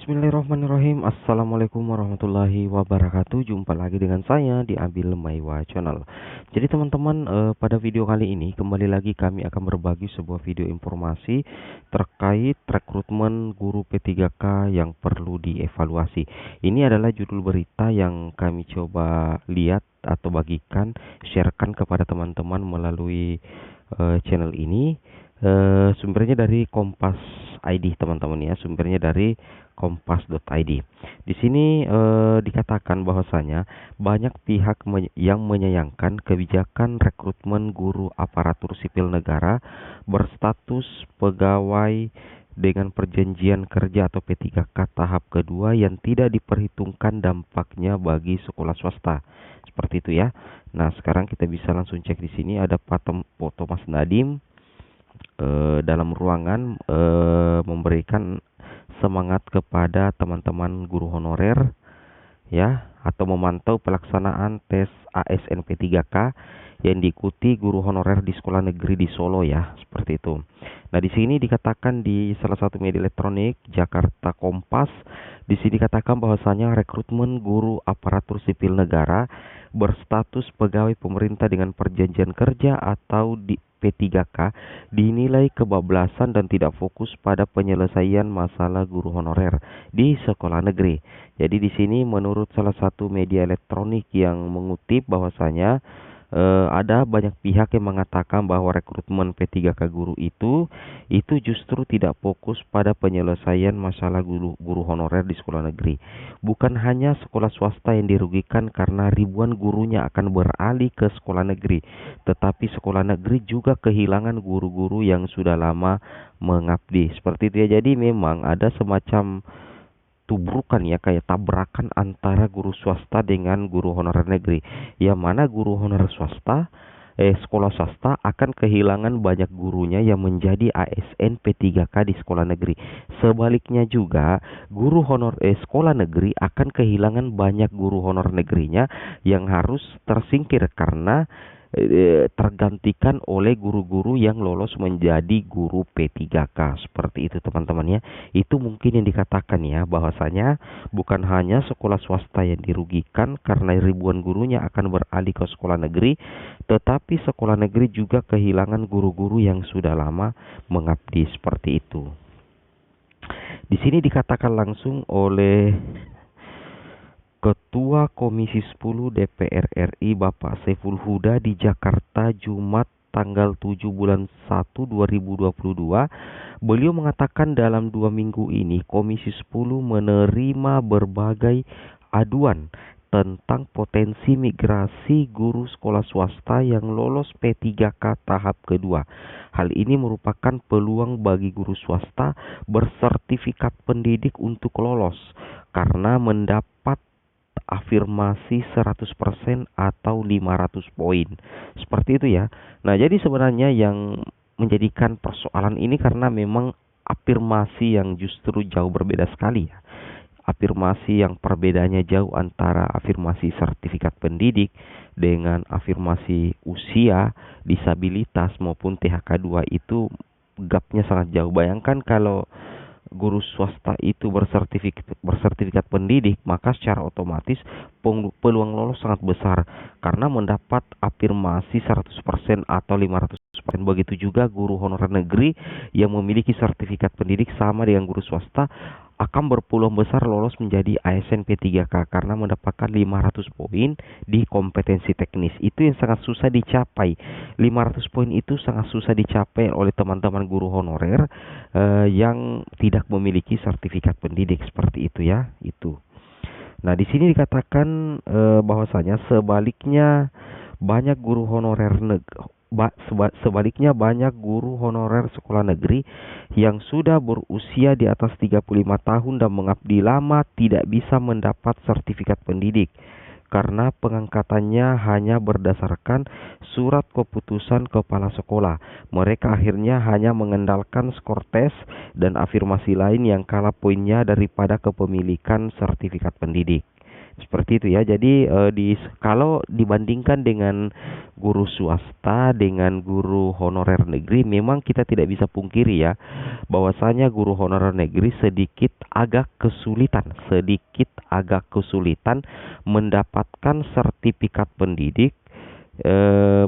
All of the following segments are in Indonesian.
Bismillahirrahmanirrahim. Assalamualaikum warahmatullahi wabarakatuh. Jumpa lagi dengan saya di Abil Maiwa Channel. Jadi teman-teman, pada video kali ini kembali lagi kami akan berbagi sebuah video informasi terkait rekrutmen guru P3K yang perlu dievaluasi. Ini adalah judul berita yang kami coba lihat atau bagikan, sharekan kepada teman-teman melalui channel ini. Sumbernya dari Kompas ID teman-teman ya, sumbernya dari kompas.id. Di sini dikatakan bahwasanya banyak pihak yang menyayangkan kebijakan rekrutmen guru aparatur sipil negara berstatus pegawai dengan perjanjian kerja atau P3K tahap kedua yang tidak diperhitungkan dampaknya bagi sekolah swasta. Seperti itu ya. Nah, sekarang kita bisa langsung cek di sini ada foto Mas Nadiem dalam ruangan memberikan semangat kepada teman-teman guru honorer ya, atau memantau pelaksanaan tes ASN P3K yang diikuti guru honorer di sekolah negeri di Solo ya, seperti itu. Nah, di sini dikatakan di salah satu media elektronik Jakarta Kompas, di sini dikatakan bahwasanya rekrutmen guru aparatur sipil negara berstatus pegawai pemerintah dengan perjanjian kerja atau di P3K dinilai kebablasan dan tidak fokus pada penyelesaian masalah guru honorer di sekolah negeri. Jadi di sini menurut salah satu media elektronik yang mengutip bahwasanya ada banyak pihak yang mengatakan bahwa rekrutmen P3K guru itu justru tidak fokus pada penyelesaian masalah guru honorer di sekolah negeri. Bukan hanya sekolah swasta yang dirugikan karena ribuan gurunya akan beralih ke sekolah negeri, tetapi sekolah negeri juga kehilangan guru-guru yang sudah lama mengabdi. Seperti itu ya. Jadi memang ada semacam tubrukan ya, kayak tabrakan antara guru swasta dengan guru honorer negeri. Yang mana guru honorer swasta sekolah swasta akan kehilangan banyak gurunya yang menjadi ASN P3K di sekolah negeri. Sebaliknya juga guru sekolah negeri akan kehilangan banyak guru honor negerinya yang harus tersingkir karena tergantikan oleh guru-guru yang lolos menjadi guru P3K. Seperti itu teman-teman ya. Itu mungkin yang dikatakan ya, bahwasanya bukan hanya sekolah swasta yang dirugikan karena ribuan gurunya akan beralih ke sekolah negeri, tetapi sekolah negeri juga kehilangan guru-guru yang sudah lama mengabdi. Seperti itu. Di sini dikatakan langsung oleh Ketua Komisi 10 DPR RI Bapak Saiful Huda di Jakarta Jumat tanggal 7 bulan 1 2022. Beliau mengatakan dalam 2 minggu ini Komisi 10 menerima berbagai aduan tentang potensi migrasi guru sekolah swasta yang lolos P3K tahap kedua. Hal ini merupakan peluang bagi guru swasta bersertifikat pendidik untuk lolos karena mendapat afirmasi 100% atau 500 poin. Seperti itu ya. Nah, jadi sebenarnya yang menjadikan persoalan ini karena memang afirmasi yang justru jauh berbeda sekali ya. Afirmasi yang perbedaannya jauh antara afirmasi sertifikat pendidik dengan afirmasi usia, disabilitas maupun THK2 itu gapnya sangat jauh. Bayangkan kalau guru swasta itu bersertifikat pendidik, maka secara otomatis peluang lolos sangat besar karena mendapat afirmasi 100% atau 500%. Begitu juga guru honorer negeri yang memiliki sertifikat pendidik sama dengan guru swasta akan berpeluang besar lolos menjadi ASN P3K karena mendapatkan 500 poin di kompetensi teknis. Itu yang sangat susah dicapai. 500 poin itu sangat susah dicapai oleh teman-teman guru honorer yang tidak memiliki sertifikat pendidik. Seperti itu ya, itu. Nah, di sini dikatakan bahwasanya sebaliknya banyak guru honorer banyak guru honorer sekolah negeri yang sudah berusia di atas 35 tahun dan mengabdi lama tidak bisa mendapat sertifikat pendidik karena pengangkatannya hanya berdasarkan surat keputusan kepala sekolah. Mereka akhirnya hanya mengandalkan skor tes dan afirmasi lain yang kalah poinnya daripada kepemilikan sertifikat pendidik. Seperti itu ya. Jadi kalau dibandingkan dengan guru swasta dengan guru honorer negeri, memang kita tidak bisa pungkiri ya bahwasanya guru honorer negeri sedikit agak kesulitan mendapatkan sertifikat pendidik, eh,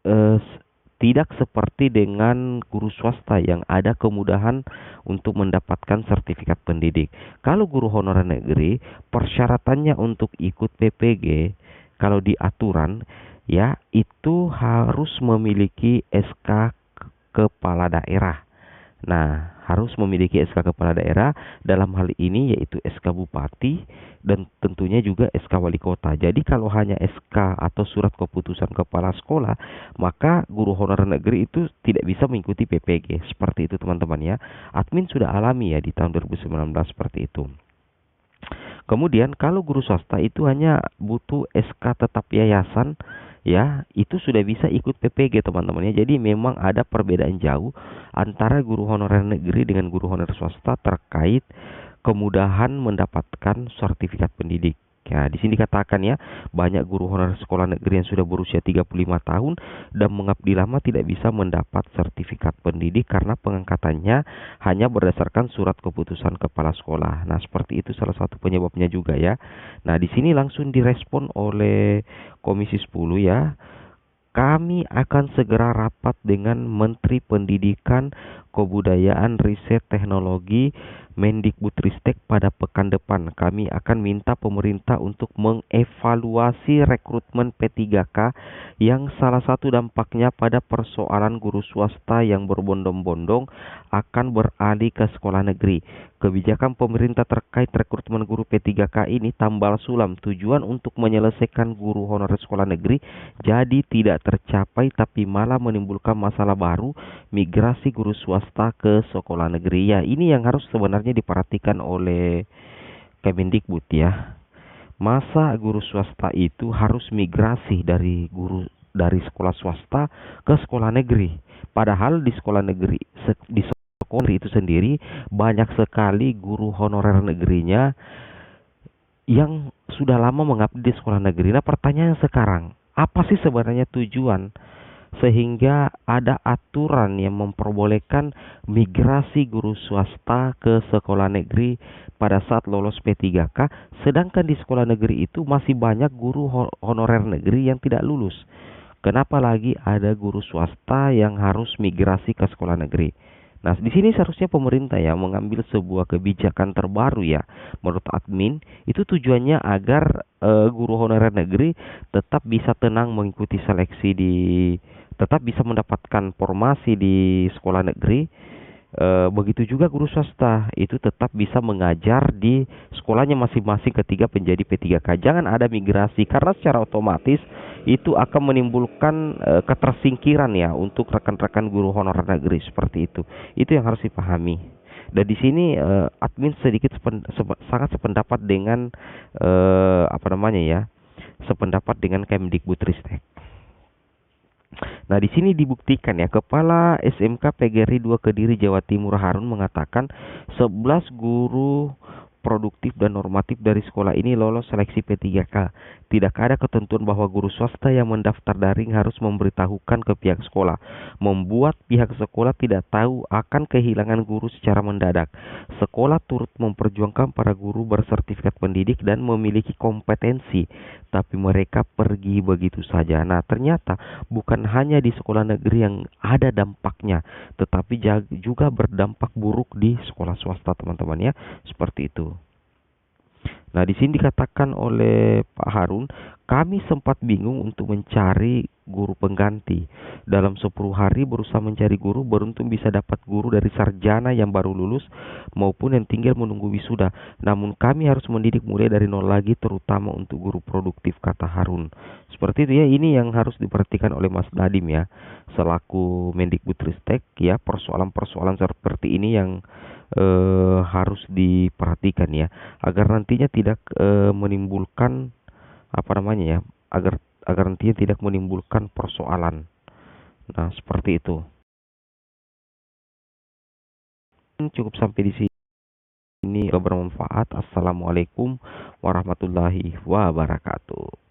eh, s- tidak seperti dengan guru swasta yang ada kemudahan untuk mendapatkan sertifikat pendidik. Kalau guru honorer negeri, persyaratannya untuk ikut PPG, kalau di aturan ya itu harus memiliki SK kepala daerah. Nah, harus memiliki SK kepala daerah, dalam hal ini yaitu SK bupati dan tentunya juga SK wali kota. Jadi kalau hanya SK atau surat keputusan kepala sekolah, maka guru honorer negeri itu tidak bisa mengikuti PPG. Seperti itu teman-teman ya. Admin sudah alami ya di tahun 2019 seperti itu. Kemudian kalau guru swasta itu hanya butuh SK tetap yayasan ya, itu sudah bisa ikut PPG teman-teman ya. Jadi memang ada perbedaan jauh antara guru honorer negeri dengan guru honorer swasta terkait kemudahan mendapatkan sertifikat pendidik. Ya, di sini dikatakan ya, banyak guru honorer sekolah negeri yang sudah berusia 35 tahun dan mengabdi lama tidak bisa mendapat sertifikat pendidik karena pengangkatannya hanya berdasarkan surat keputusan kepala sekolah. Nah, seperti itu salah satu penyebabnya juga ya. Nah, di sini langsung direspon oleh Komisi 10 ya. Kami akan segera rapat dengan Menteri Pendidikan, Kebudayaan, Riset, Teknologi, Mendikbudristek pada pekan depan. Kami akan minta pemerintah untuk mengevaluasi rekrutmen P3K yang salah satu dampaknya pada persoalan guru swasta yang berbondong-bondong akan beralih ke sekolah negeri. Kebijakan pemerintah terkait rekrutmen guru P3K ini tambal sulam, tujuan untuk menyelesaikan guru honorer sekolah negeri jadi tidak tercapai tapi malah menimbulkan masalah baru, migrasi guru swasta ke sekolah negeri. Ya, ini yang harus sebenarnya diperhatikan oleh Kemendikbud ya. Masa guru swasta itu harus migrasi dari sekolah swasta ke sekolah negeri. Padahal di sekolah negeri di sekolah itu sendiri banyak sekali guru honorer negerinya yang sudah lama mengabdi di sekolah negeri. Nah, pertanyaan sekarang, apa sih sebenarnya tujuan sehingga ada aturan yang memperbolehkan migrasi guru swasta ke sekolah negeri pada saat lolos P3K, sedangkan di sekolah negeri itu masih banyak guru honorer negeri yang tidak lulus. Kenapa lagi ada guru swasta yang harus migrasi ke sekolah negeri? Nah, di sini seharusnya pemerintah ya mengambil sebuah kebijakan terbaru ya. Menurut admin, itu tujuannya agar guru honorer negeri tetap bisa tenang mengikuti seleksi tetap bisa mendapatkan formasi di sekolah negeri. Begitu juga guru swasta itu tetap bisa mengajar di sekolahnya masing-masing ketika menjadi P3K. Jangan ada migrasi karena secara otomatis itu akan menimbulkan ketersingkiran ya untuk rekan-rekan guru honorer negeri seperti itu. Itu yang harus dipahami. Dan di sini admin sedikit sangat sependapat dengan apa namanya ya, sependapat dengan Kemdikbudristek. Nah, di sini dibuktikan ya, Kepala SMK PGRI 2 Kediri Jawa Timur Harun mengatakan 11 guru produktif dan normatif dari sekolah ini lolos seleksi P3K. Tidak ada ketentuan bahwa guru swasta yang mendaftar daring harus memberitahukan ke pihak sekolah, membuat pihak sekolah tidak tahu akan kehilangan guru secara mendadak. Sekolah turut memperjuangkan para guru bersertifikat pendidik dan memiliki kompetensi, tapi mereka pergi begitu saja. Nah, ternyata bukan hanya di sekolah negeri yang ada dampaknya, tetapi juga berdampak buruk di sekolah swasta, teman-teman ya. Seperti itu. Nah, di sini dikatakan oleh Pak Harun, kami sempat bingung untuk mencari guru pengganti. Dalam 10 hari berusaha mencari guru, beruntung bisa dapat guru dari sarjana yang baru lulus maupun yang tinggal menunggu wisuda. Namun kami harus mendidik mulai dari nol lagi, terutama untuk guru produktif, kata Harun. Seperti itu ya, ini yang harus diperhatikan oleh Mas Nadim ya, selaku Mendikbudristek ya, persoalan-persoalan seperti ini yang harus diperhatikan ya, agar nantinya tidak menimbulkan apa namanya ya, agar agar nantinya tidak menimbulkan persoalan. Nah, seperti itu. Cukup sampai di sini, bermanfaat. Assalamualaikum warahmatullahi wabarakatuh.